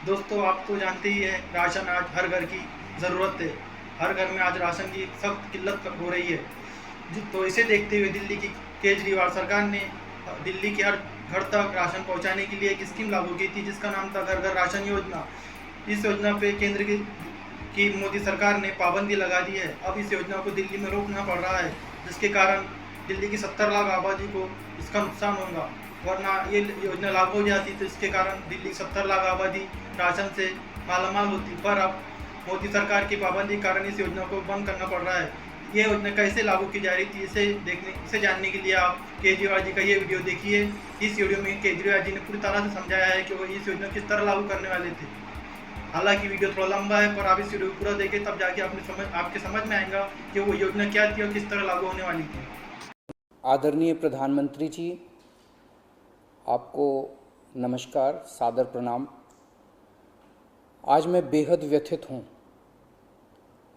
दोस्तों, आप तो जानते ही हैं, राशन आज हर घर की ज़रूरत है। हर घर में आज राशन की सख्त किल्लत हो रही है। तो इसे देखते हुए दिल्ली की केजरीवाल सरकार ने दिल्ली के हर घर तक राशन पहुंचाने के लिए एक स्कीम लागू की थी, जिसका नाम था घर घर राशन योजना। इस योजना पे केंद्र की मोदी सरकार ने पाबंदी लगा दी है। अब इस योजना को दिल्ली में रोकना पड़ रहा है, जिसके कारण दिल्ली की 70 लाख आबादी को इसका नुकसान होगा। वरना ये योजना लागू हो जाती तो इसके कारण दिल्ली की 70 लाख आबादी राशन से मालामाल होती। पर अब मोदी सरकार की पाबंदी के कारण इस योजना को बंद करना पड़ रहा है। ये योजना कैसे लागू की जा रही थी, इसे जानने के लिए आप केजरीवाल जी का ये वीडियो देखिए। इस वीडियो में केजरीवाल जी ने पूरी तरह से समझाया है कि वो इस योजना किस तरह लागू करने वाले थे। हालांकि वीडियो थोड़ा लंबा है, पर आप इस वीडियो को पूरा देखें, तब जाके आपके समझ में आएगा कि वो योजना क्या थी और किस तरह लागू होने वाली थी। आदरणीय प्रधानमंत्री जी, आपको नमस्कार, सादर प्रणाम। आज मैं बेहद व्यथित हूँ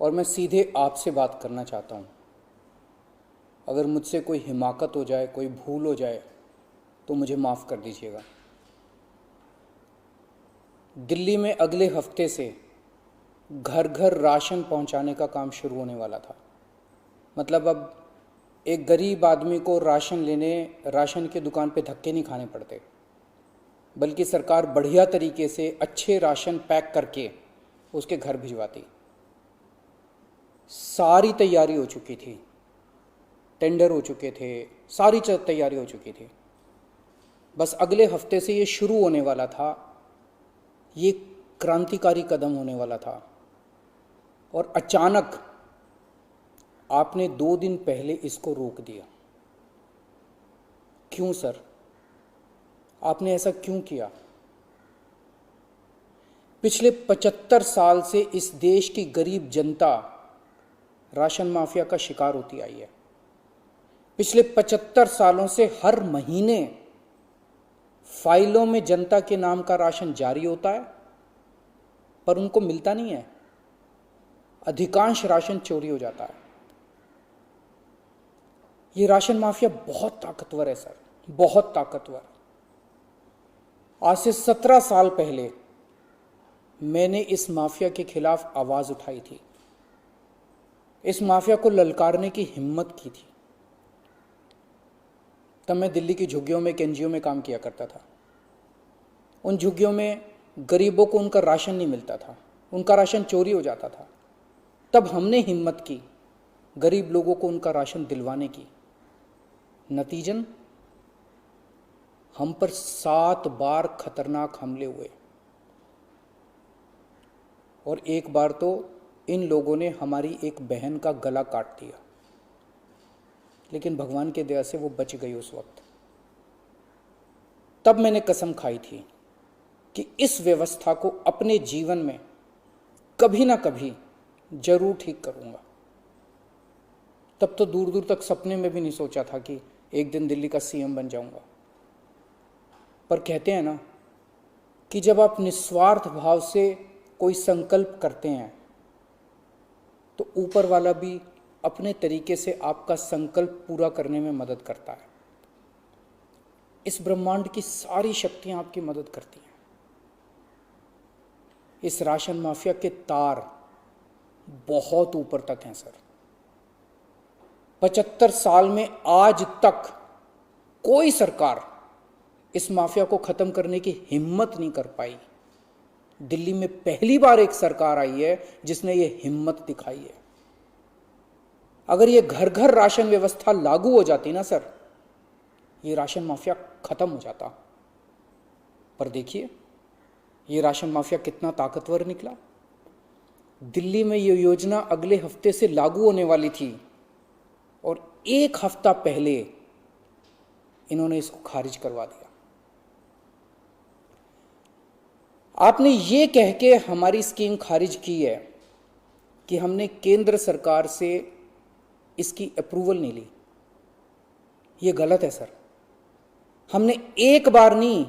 और मैं सीधे आपसे बात करना चाहता हूँ। अगर मुझसे कोई हिमाकत हो जाए, कोई भूल हो जाए, तो मुझे माफ़ कर दीजिएगा। दिल्ली में अगले हफ्ते से घर घर राशन पहुँचाने का काम शुरू होने वाला था। मतलब अब एक गरीब आदमी को राशन की दुकान पे धक्के नहीं खाने पड़ते, बल्कि सरकार बढ़िया तरीके से अच्छे राशन पैक करके उसके घर भिजवाती। सारी तैयारी हो चुकी थी, टेंडर हो चुके थे, सारी तैयारी हो चुकी थी। बस अगले हफ्ते से ये शुरू होने वाला था। ये क्रांतिकारी कदम होने वाला था और अचानक आपने 2 दिन पहले इसको रोक दिया। क्यों सर? आपने ऐसा क्यों किया? पिछले 75 साल से इस देश की गरीब जनता राशन माफिया का शिकार होती आई है। पिछले 75 सालों से हर महीने फाइलों में जनता के नाम का राशन जारी होता है, पर उनको मिलता नहीं है। अधिकांश राशन चोरी हो जाता है। ये राशन माफिया बहुत ताकतवर है सर, बहुत ताकतवर। आज से 17 साल पहले मैंने इस माफिया के खिलाफ आवाज उठाई थी, इस माफिया को ललकारने की हिम्मत की थी। तब मैं दिल्ली की झुग्गियों में, एनजीओ में काम किया करता था। उन झुग्गियों में गरीबों को उनका राशन नहीं मिलता था, उनका राशन चोरी हो जाता था। तब हमने हिम्मत की गरीब लोगों को उनका राशन दिलवाने की। नतीजन हम पर 7 बार खतरनाक हमले हुए और एक बार तो इन लोगों ने हमारी एक बहन का गला काट दिया, लेकिन भगवान की दया से वो बच गई उस वक्त। तब मैंने कसम खाई थी कि इस व्यवस्था को अपने जीवन में कभी ना कभी जरूर ठीक करूंगा। तब तो दूर दूर तक सपने में भी नहीं सोचा था कि एक दिन दिल्ली का सीएम बन जाऊंगा। पर कहते हैं ना कि जब आप निस्वार्थ भाव से कोई संकल्प करते हैं तो ऊपर वाला भी अपने तरीके से आपका संकल्प पूरा करने में मदद करता है। इस ब्रह्मांड की सारी शक्तियां आपकी मदद करती हैं। इस राशन माफिया के तार बहुत ऊपर तक हैं सर। 75 साल में आज तक कोई सरकार इस माफिया को खत्म करने की हिम्मत नहीं कर पाई। दिल्ली में पहली बार एक सरकार आई है जिसने ये हिम्मत दिखाई है। अगर ये घर घर राशन व्यवस्था लागू हो जाती ना सर, ये राशन माफिया खत्म हो जाता। पर देखिए ये राशन माफिया कितना ताकतवर निकला। दिल्ली में ये योजना अगले हफ्ते से लागू होने वाली थी और 1 हफ्ता पहले इन्होंने इसको खारिज करवा दिया। आपने ये कह के हमारी स्कीम खारिज की है कि हमने केंद्र सरकार से इसकी अप्रूवल नहीं ली। ये गलत है सर। हमने एक बार नहीं,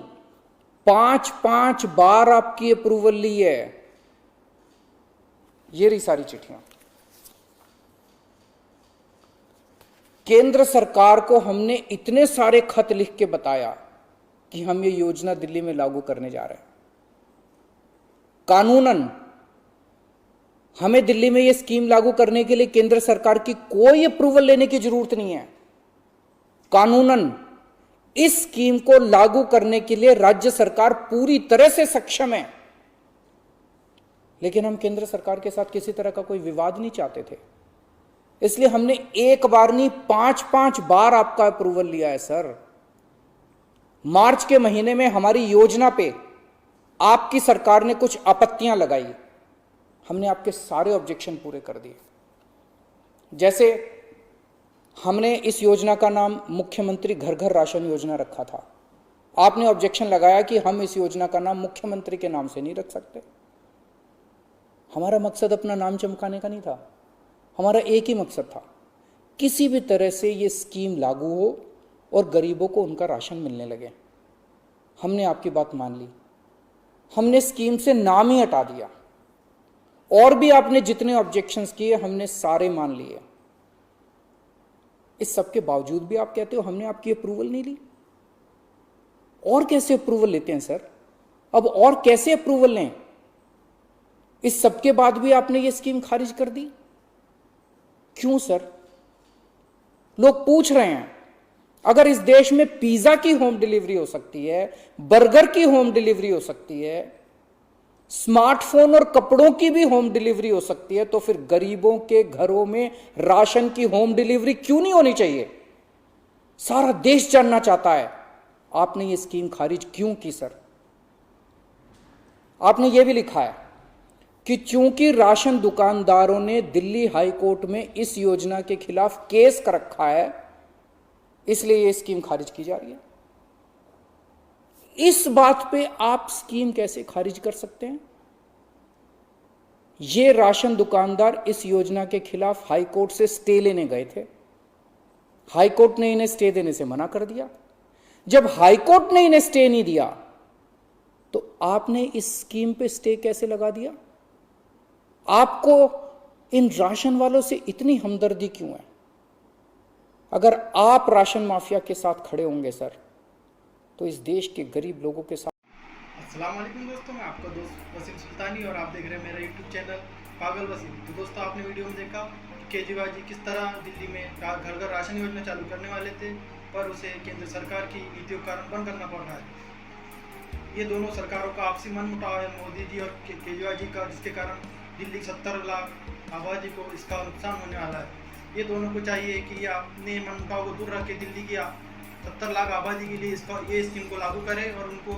5 बार आपकी अप्रूवल ली है। ये रही सारी चिट्ठियां। केंद्र सरकार को हमने इतने सारे खत लिख के बताया कि हम ये योजना दिल्ली में लागू करने जा रहे हैं। कानूनन हमें दिल्ली में यह स्कीम लागू करने के लिए केंद्र सरकार की कोई अप्रूवल लेने की जरूरत नहीं है। कानूनन इस स्कीम को लागू करने के लिए राज्य सरकार पूरी तरह से सक्षम है। लेकिन हम केंद्र सरकार के साथ किसी तरह का कोई विवाद नहीं चाहते थे, इसलिए हमने एक बार नहीं 5-5 बार आपका अप्रूवल लिया है सर। मार्च के महीने में हमारी योजना पे आपकी सरकार ने कुछ आपत्तियां लगाई, हमने आपके सारे ऑब्जेक्शन पूरे कर दिए। जैसे हमने इस योजना का नाम मुख्यमंत्री घर घर राशन योजना रखा था, आपने ऑब्जेक्शन लगाया कि हम इस योजना का नाम मुख्यमंत्री के नाम से नहीं रख सकते। हमारा मकसद अपना नाम चमकाने का नहीं था, हमारा एक ही मकसद था, किसी भी तरह से ये स्कीम लागू हो और गरीबों को उनका राशन मिलने लगे। हमने आपकी बात मान ली, हमने स्कीम से नाम ही हटा दिया, और भी आपने जितने ऑब्जेक्शंस किए हमने सारे मान लिए। इस सब के बावजूद भी आप कहते हो हमने आपकी अप्रूवल नहीं ली। और कैसे अप्रूवल लेते हैं सर? अब और कैसे अप्रूवल लें? इस सब के बाद भी आपने ये स्कीम खारिज कर दी, क्यों सर? लोग पूछ रहे हैं, अगर इस देश में पिज्जा की होम डिलीवरी हो सकती है, बर्गर की होम डिलीवरी हो सकती है, स्मार्टफोन और कपड़ों की भी होम डिलीवरी हो सकती है, तो फिर गरीबों के घरों में राशन की होम डिलीवरी क्यों नहीं होनी चाहिए? सारा देश जानना चाहता है आपने ये स्कीम खारिज क्यों की सर। आपने ये भी लिखा है कि चूंकि राशन दुकानदारों ने दिल्ली हाई कोर्ट में इस योजना के खिलाफ केस कर रखा है, इसलिए ये स्कीम खारिज की जा रही है। इस बात पे आप स्कीम कैसे खारिज कर सकते हैं? ये राशन दुकानदार इस योजना के खिलाफ हाई कोर्ट से स्टे लेने गए थे, हाई कोर्ट ने इन्हें स्टे देने से मना कर दिया। जब हाई कोर्ट ने इन्हें स्टे नहीं दिया तो आपने इस स्कीम पे स्टे कैसे लगा दिया? आपको इन राशन वालों से इतनी हमदर्दी क्यों है? अगर आप राशन माफिया के साथ खड़े होंगे सर, तो इस देश के गरीब लोगों के साथ। अस्सलाम वालेकुम दोस्तों, मैं आपका दोस्त वसीम सुल्तानी और आप देख रहे हैं मेरा यूट्यूब चैनल पागल वसीम। तो दोस्तों, आपने वीडियो में देखा कि केजरीवाल जी किस तरह दिल्ली में घर घर राशन योजना चालू करने वाले थे, पर उसे केंद्र सरकार की नीतियों के कारण बंद करना पड़ रहा है। ये दोनों सरकारों का आपसी मनमुटाव है, मोदी जी और केजरीवाल जी का, जिसके कारण दिल्ली 70 लाख आबादी को इसका नुकसान होने वाला है। ये दोनों को चाहिए कि ये अपने मनमुटाव को दूर रख के दिल्ली की 70 लाख आबादी के लिए ये स्कीम को लागू करें और उनको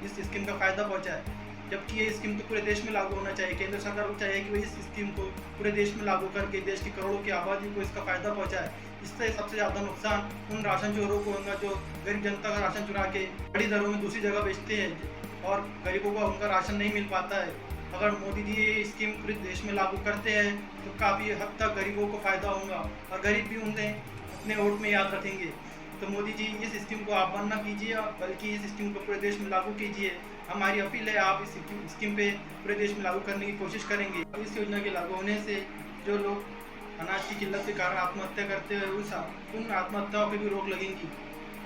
इस स्कीम का फ़ायदा पहुंचाए। जबकि ये स्कीम तो पूरे देश में लागू होना चाहिए। केंद्र सरकार को चाहिए कि वो इस स्कीम को पूरे देश में लागू करके देश की करोड़ों की आबादी को इसका फ़ायदा पहुंचाए। इससे सबसे ज़्यादा नुकसान उन राशन चोरों को होगा जो गरीब जनता का राशन चुरा के बड़ी दरों में दूसरी जगह बेचते हैं और गरीबों को उनका राशन नहीं मिल पाता है। अगर मोदी जी ये स्कीम पूरे देश में लागू करते हैं तो काफ़ी हद तक गरीबों को फ़ायदा होगा और गरीब भी उन्हें अपने वोट में याद रखेंगे। तो मोदी जी, इस स्कीम को आप बंद न कीजिए, बल्कि इस स्कीम को पूरे देश में लागू कीजिए। हमारी अपील है, आप इस स्कीम पे पूरे देश में लागू करने की कोशिश करेंगे। इस योजना के लागू होने से जो लोग अनाज की किल्लत के कारण आत्महत्या करते हैं उन आत्महत्याओं पर भी रोक लगेंगी।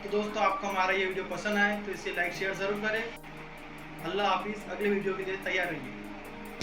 तो दोस्तों, आपको हमारा ये वीडियो पसंद आए तो इसे लाइक शेयर ज़रूर करें। अल्लाह हाफिज़। अगले वीडियो के लिए तैयार रहिए।